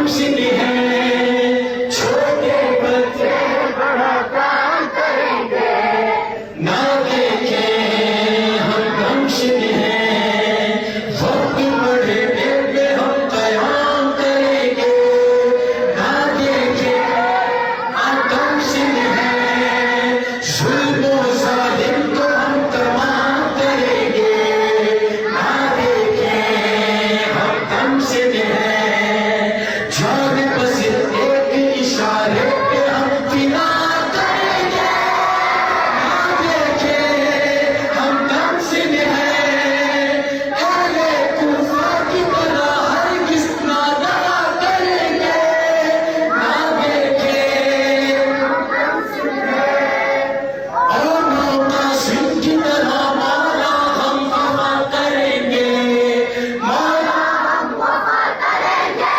कमसिन है, छोटे बच्चे बड़ा काम करेंगे, ना देखे हम कमसिन है, वक्त बड़े पे हम कयाम करेंगे, ना देखे हम कमसिन है, जुल्म जालिम को हम तमाम करेंगे, ना देखे हम कमसिन है, जान बस एक इशारे पे हम फिना करेंगे, ना देखे हम कमसिन है, अहले कूफा की तरह हरगिज़ नादा करेंगे, ना देखे और मुक़ासिम की तरह मौला हम वफा करेंगे, मौला हम वफा करेंगे।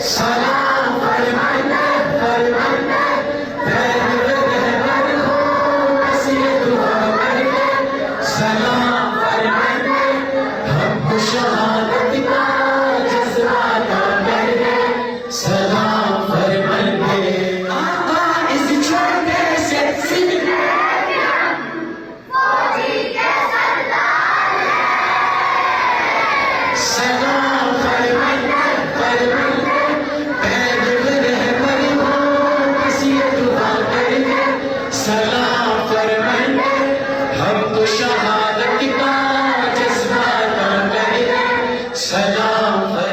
सलाम फरमाना फरमाना रहबर हो नसीहत हमारे, सलाम फरमाना हमको शहादत का जज्बा का डर, सलाम फरमाना आका इस छोटे से सिमटे सलाम फरमाना फरमाना रहबर हो नसीहत हमारे, सलाम फरमाना हमको शहादत का जज्बा का डर, सलाम फरमाना।